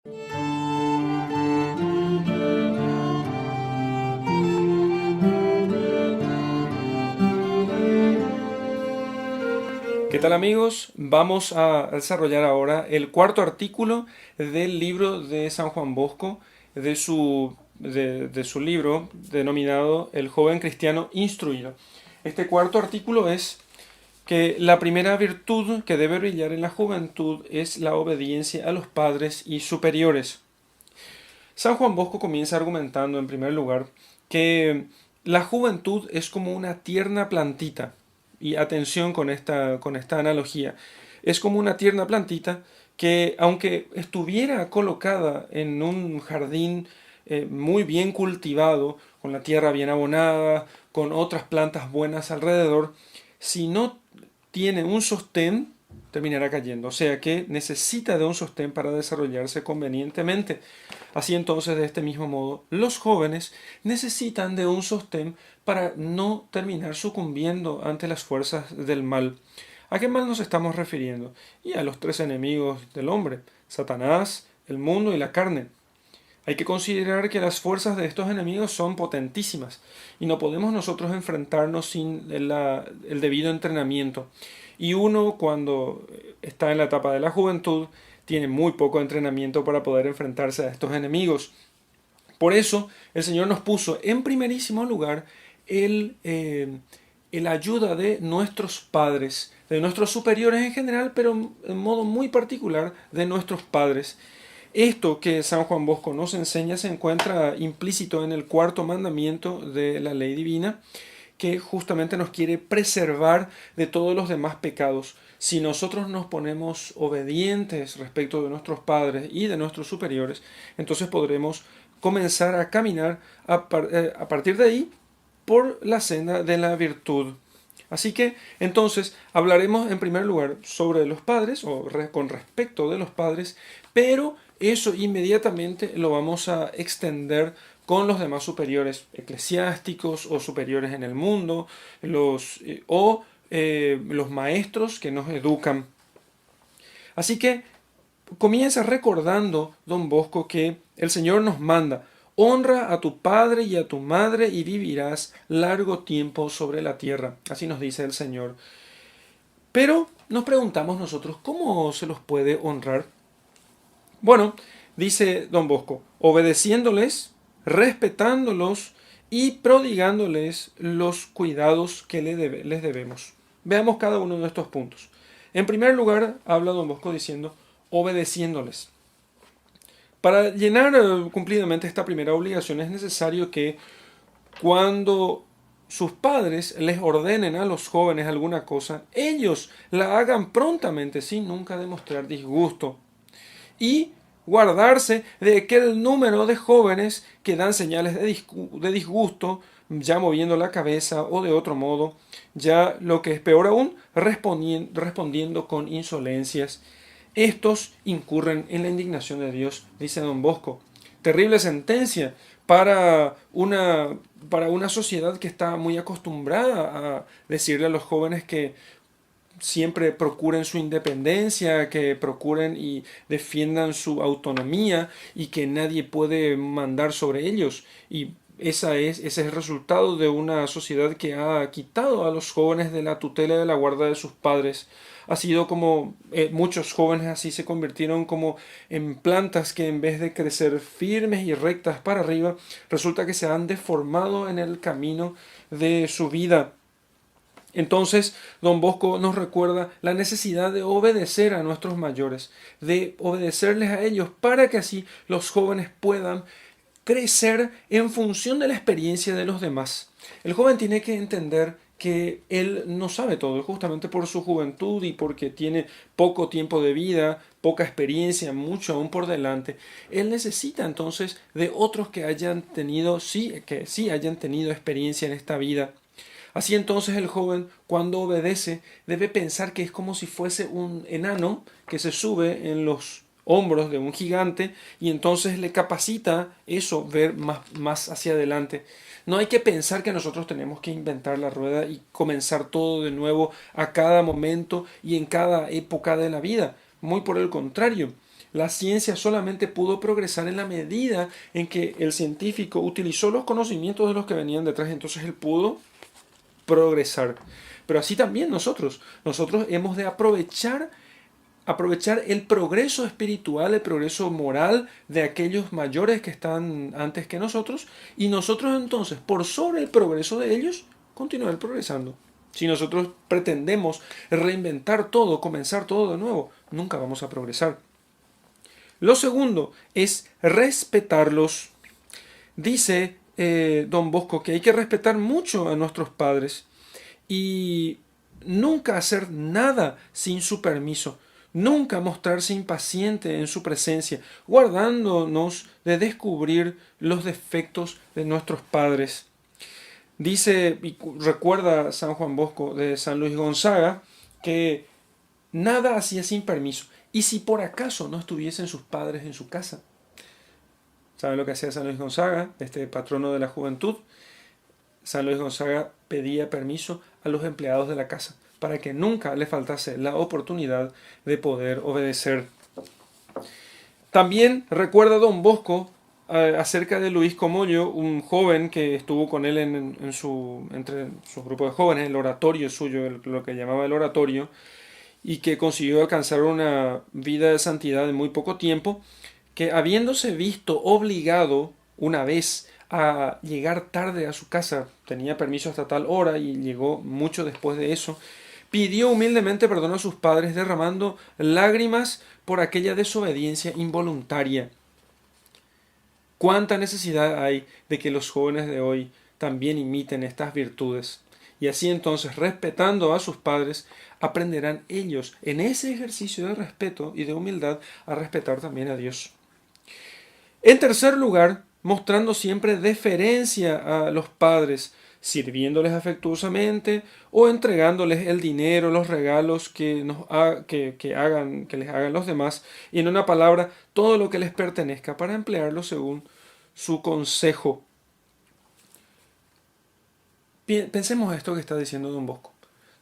¿Qué tal amigos? Vamos a desarrollar ahora el cuarto artículo del libro de San Juan Bosco, de su libro denominado El joven cristiano instruido. Este cuarto artículo es que la primera virtud que debe brillar en la juventud es la obediencia a los padres y superiores. San Juan Bosco comienza argumentando en primer lugar que la juventud es como una tierna plantita. Y atención con esta analogía. Es como una tierna plantita que, aunque estuviera colocada en un jardín muy bien cultivado, con la tierra bien abonada, con otras plantas buenas alrededor, si no tiene un sostén, terminará cayendo. O sea que necesita de un sostén para desarrollarse convenientemente. Así entonces, de este mismo modo, los jóvenes necesitan de un sostén para no terminar sucumbiendo ante las fuerzas del mal. ¿A qué mal nos estamos refiriendo? Y a los tres enemigos del hombre, Satanás, el mundo y la carne. Hay que considerar que las fuerzas de estos enemigos son potentísimas y no podemos nosotros enfrentarnos sin el debido entrenamiento. Y uno cuando está en la etapa de la juventud tiene muy poco entrenamiento para poder enfrentarse a estos enemigos. Por eso el Señor nos puso en primerísimo lugar el ayuda de nuestros padres, de nuestros superiores en general, pero en modo muy particular de nuestros padres. Esto que San Juan Bosco nos enseña se encuentra implícito en el cuarto mandamiento de la ley divina, que justamente nos quiere preservar de todos los demás pecados. Si nosotros nos ponemos obedientes respecto de nuestros padres y de nuestros superiores, entonces podremos comenzar a caminar a partir de ahí por la senda de la virtud. Así que entonces hablaremos en primer lugar sobre los padres o con respecto de los padres, pero eso inmediatamente lo vamos a extender con los demás superiores eclesiásticos o superiores en el mundo, los maestros que nos educan. Así que comienza recordando don Bosco que el Señor nos manda: honra a tu padre y a tu madre y vivirás largo tiempo sobre la tierra. Así nos dice el Señor. Pero nos preguntamos nosotros, ¿cómo se los puede honrar? Bueno, dice don Bosco, obedeciéndoles, respetándolos y prodigándoles los cuidados que les debemos. Veamos cada uno de estos puntos. En primer lugar, habla don Bosco diciendo, obedeciéndoles. Para llenar cumplidamente esta primera obligación es necesario que cuando sus padres les ordenen a los jóvenes alguna cosa, ellos la hagan prontamente sin nunca demostrar disgusto. Y guardarse de aquel número de jóvenes que dan señales de disgusto, ya moviendo la cabeza o de otro modo, ya lo que es peor aún, respondiendo con insolencias. Estos incurren en la indignación de Dios, dice don Bosco. Terrible sentencia para una sociedad que está muy acostumbrada a decirle a los jóvenes que siempre procuren su independencia, que procuren y defiendan su autonomía y que nadie puede mandar sobre ellos. Y ese es el resultado de una sociedad que ha quitado a los jóvenes de la tutela y de la guarda de sus padres. Ha sido como muchos jóvenes así se convirtieron como en plantas que en vez de crecer firmes y rectas para arriba, resulta que se han deformado en el camino de su vida. Entonces, don Bosco nos recuerda la necesidad de obedecer a nuestros mayores, de obedecerles a ellos para que así los jóvenes puedan crecer en función de la experiencia de los demás. El joven tiene que entender que él no sabe todo, justamente por su juventud y porque tiene poco tiempo de vida, poca experiencia, mucho aún por delante. Él necesita entonces de otros que sí hayan tenido experiencia en esta vida. Así entonces el joven, cuando obedece, debe pensar que es como si fuese un enano que se sube en los hombros de un gigante y entonces le capacita eso, ver más hacia adelante. No hay que pensar que nosotros tenemos que inventar la rueda y comenzar todo de nuevo a cada momento y en cada época de la vida. Muy por el contrario. La ciencia solamente pudo progresar en la medida en que el científico utilizó los conocimientos de los que venían detrás, entonces él pudo progresar. Pero así también nosotros hemos de aprovechar el progreso espiritual, el progreso moral de aquellos mayores que están antes que nosotros, y nosotros entonces, por sobre el progreso de ellos, continuar progresando. Si nosotros pretendemos reinventar todo, comenzar todo de nuevo, nunca vamos a progresar. Lo segundo es respetarlos. Dice Don Bosco que hay que respetar mucho a nuestros padres y nunca hacer nada sin su permiso. Nunca mostrarse impaciente en su presencia, guardándonos de descubrir los defectos de nuestros padres. Dice y recuerda San Juan Bosco de San Luis Gonzaga que nada hacía sin permiso. Y si por acaso no estuviesen sus padres en su casa. ¿Saben lo que hacía San Luis Gonzaga, este patrono de la juventud? San Luis Gonzaga pedía permiso a los empleados de la casa para que nunca le faltase la oportunidad de poder obedecer. También recuerda Don Bosco acerca de Luis Comollo, un joven que estuvo con él entre su grupo de jóvenes, el oratorio suyo, lo que llamaba el oratorio, y que consiguió alcanzar una vida de santidad en muy poco tiempo, que habiéndose visto obligado una vez a llegar tarde a su casa, tenía permiso hasta tal hora y llegó mucho después de eso, pidió humildemente perdón a sus padres derramando lágrimas por aquella desobediencia involuntaria. ¿Cuánta necesidad hay de que los jóvenes de hoy también imiten estas virtudes? Y así entonces, respetando a sus padres, aprenderán ellos, en ese ejercicio de respeto y de humildad, a respetar también a Dios. En tercer lugar, mostrando siempre deferencia a los padres, sirviéndoles afectuosamente o entregándoles el dinero, los regalos que les hagan los demás, y en una palabra, todo lo que les pertenezca para emplearlo según su consejo. Pensemos esto que está diciendo Don Bosco.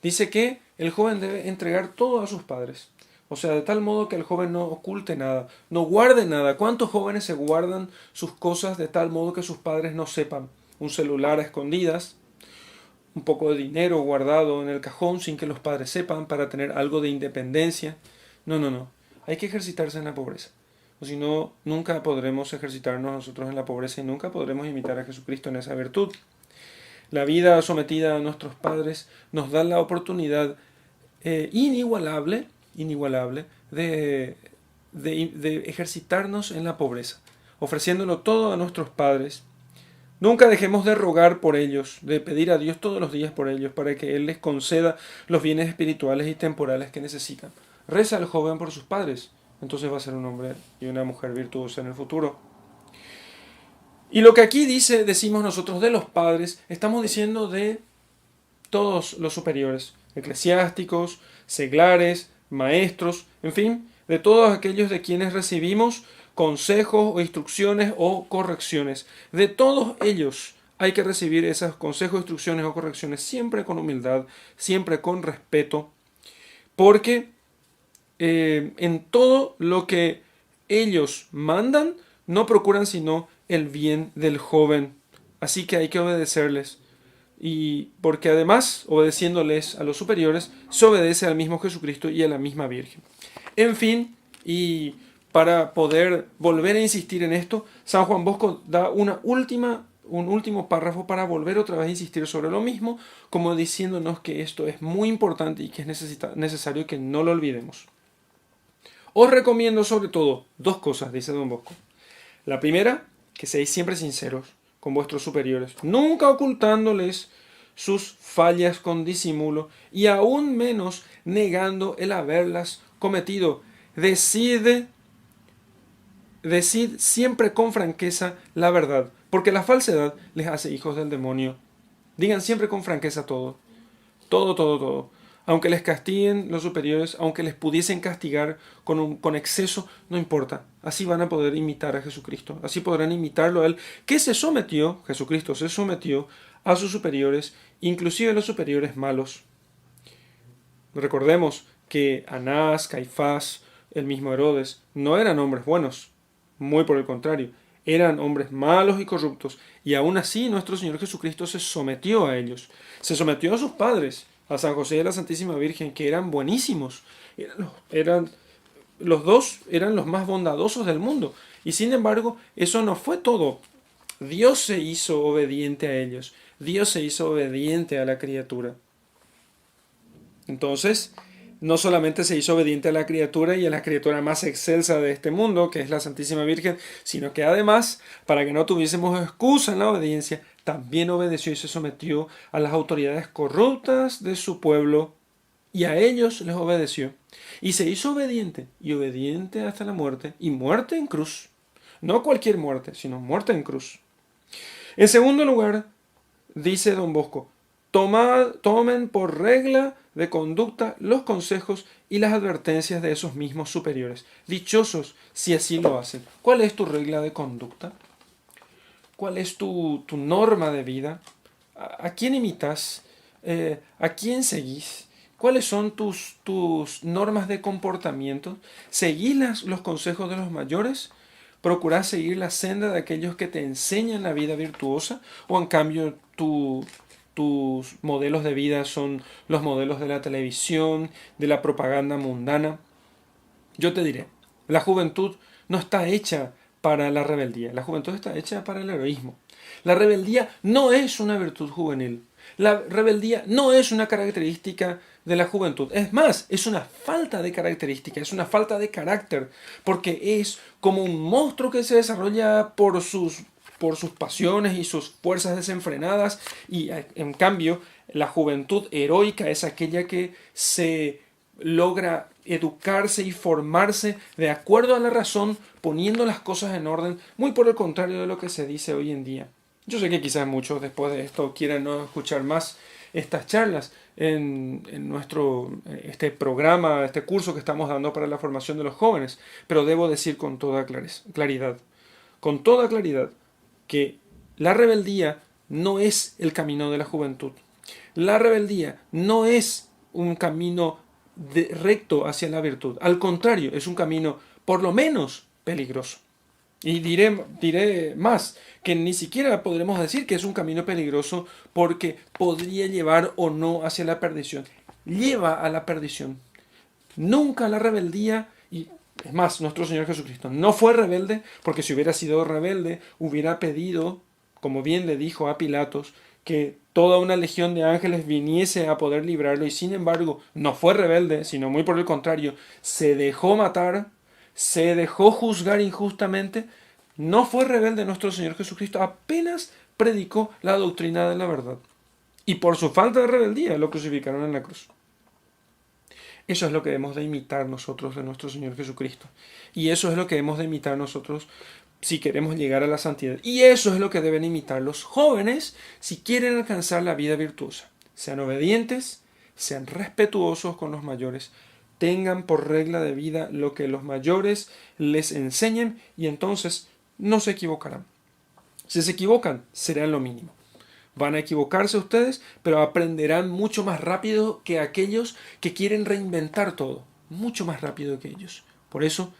Dice que el joven debe entregar todo a sus padres. O sea, de tal modo que el joven no oculte nada, no guarde nada. ¿Cuántos jóvenes se guardan sus cosas de tal modo que sus padres no sepan? Un celular a escondidas, un poco de dinero guardado en el cajón sin que los padres sepan para tener algo de independencia. No. Hay que ejercitarse en la pobreza. O si no, nunca podremos ejercitarnos nosotros en la pobreza y nunca podremos imitar a Jesucristo en esa virtud. La vida sometida a nuestros padres nos da la oportunidad inigualable de ejercitarnos en la pobreza, ofreciéndolo todo a nuestros padres. Nunca dejemos de rogar por ellos, de pedir a Dios todos los días por ellos, para que Él les conceda los bienes espirituales y temporales que necesitan. Reza al joven por sus padres, entonces va a ser un hombre y una mujer virtuosa en el futuro. Y lo que aquí decimos nosotros de los padres, estamos diciendo de todos los superiores, eclesiásticos, seglares, maestros, en fin, de todos aquellos de quienes recibimos consejos o instrucciones o correcciones. De todos ellos hay que recibir esos consejos, instrucciones o correcciones siempre con humildad, siempre con respeto, porque en todo lo que ellos mandan no procuran sino el bien del joven. Así que hay que obedecerles. Y porque además, obedeciéndoles a los superiores, se obedece al mismo Jesucristo y a la misma Virgen. En fin, y para poder volver a insistir en esto, San Juan Bosco da un último párrafo para volver otra vez a insistir sobre lo mismo, como diciéndonos que esto es muy importante y que es necesario que no lo olvidemos. Os recomiendo sobre todo dos cosas, dice Don Bosco. La primera, que seáis siempre sinceros con vuestros superiores, nunca ocultándoles sus fallas con disimulo y aún menos negando el haberlas cometido. Decid siempre con franqueza la verdad, porque la falsedad les hace hijos del demonio. Digan siempre con franqueza todo. Aunque les castiguen los superiores, aunque les pudiesen castigar con exceso, no importa. Así van a poder imitar a Jesucristo. Así podrán imitarlo a Él, que Jesucristo se sometió a sus superiores, inclusive a los superiores malos. Recordemos que Anás, Caifás, el mismo Herodes, no eran hombres buenos, muy por el contrario, eran hombres malos y corruptos, y aún así nuestro Señor Jesucristo se sometió a ellos, se sometió a sus padres, a San José y a la Santísima Virgen, que eran buenísimos, los dos eran los más bondadosos del mundo, y sin embargo, eso no fue todo. Dios se hizo obediente a ellos, Dios se hizo obediente a la criatura. Entonces, no solamente se hizo obediente a la criatura y a la criatura más excelsa de este mundo, que es la Santísima Virgen, sino que además, para que no tuviésemos excusa en la obediencia, también obedeció y se sometió a las autoridades corruptas de su pueblo, y a ellos les obedeció. Y se hizo obediente, y obediente hasta la muerte, y muerte en cruz. No cualquier muerte, sino muerte en cruz. En segundo lugar, dice don Bosco, tomen por regla de conducta los consejos y las advertencias de esos mismos superiores. Dichosos si así lo hacen. ¿Cuál es tu regla de conducta? ¿Cuál es tu norma de vida? ¿A quién imitas? ¿A quién seguís? ¿Cuáles son tus normas de comportamiento? ¿Seguís los consejos de los mayores? ¿Procurás seguir la senda de aquellos que te enseñan la vida virtuosa? ¿O en cambio tus modelos de vida son los modelos de la televisión, de la propaganda mundana? Yo te diré, la juventud no está hecha para la rebeldía, la juventud está hecha para el heroísmo. La rebeldía no es una virtud juvenil. La rebeldía no es una característica de la juventud. Es más, es una falta de característica, es una falta de carácter, porque es como un monstruo que se desarrolla por sus pasiones y sus fuerzas desenfrenadas, y en cambio la juventud heroica es aquella que se logra educarse y formarse de acuerdo a la razón, poniendo las cosas en orden, muy por el contrario de lo que se dice hoy en día. Yo sé que quizás muchos después de esto quieran no escuchar más estas charlas en este programa, este curso que estamos dando para la formación de los jóvenes, pero debo decir con toda claridad, que la rebeldía no es el camino de la juventud. La rebeldía no es un camino recto hacia la virtud. Al contrario, es un camino por lo menos peligroso. Y diré más, que ni siquiera podremos decir que es un camino peligroso porque podría llevar o no hacia la perdición. Lleva a la perdición. Nunca la rebeldía, y es más, nuestro Señor Jesucristo no fue rebelde, porque si hubiera sido rebelde, hubiera pedido, como bien le dijo a Pilatos, que toda una legión de ángeles viniese a poder librarlo, y sin embargo no fue rebelde, sino muy por el contrario, se dejó matar, se dejó juzgar injustamente. No fue rebelde nuestro Señor Jesucristo, apenas predicó la doctrina de la verdad. Y por su falta de rebeldía lo crucificaron en la cruz. Eso es lo que hemos de imitar nosotros de nuestro Señor Jesucristo. Y eso es lo que hemos de imitar nosotros si queremos llegar a la santidad. Y eso es lo que deben imitar los jóvenes si quieren alcanzar la vida virtuosa. Sean obedientes, sean respetuosos con los mayores, tengan por regla de vida lo que los mayores les enseñen, y entonces no se equivocarán. Si se equivocan, será lo mínimo. Van a equivocarse ustedes, pero aprenderán mucho más rápido que aquellos que quieren reinventar todo. Mucho más rápido que ellos. Por eso,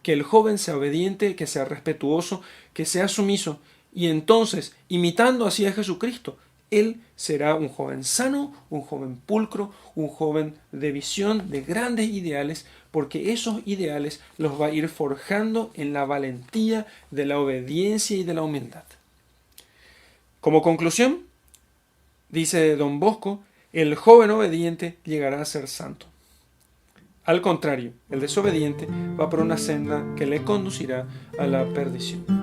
que el joven sea obediente, que sea respetuoso, que sea sumiso, y entonces, imitando así a Jesucristo, él será un joven sano, un joven pulcro, un joven de visión, de grandes ideales, porque esos ideales los va a ir forjando en la valentía de la obediencia y de la humildad. Como conclusión, dice don Bosco, el joven obediente llegará a ser santo. Al contrario, el desobediente va por una senda que le conducirá a la perdición.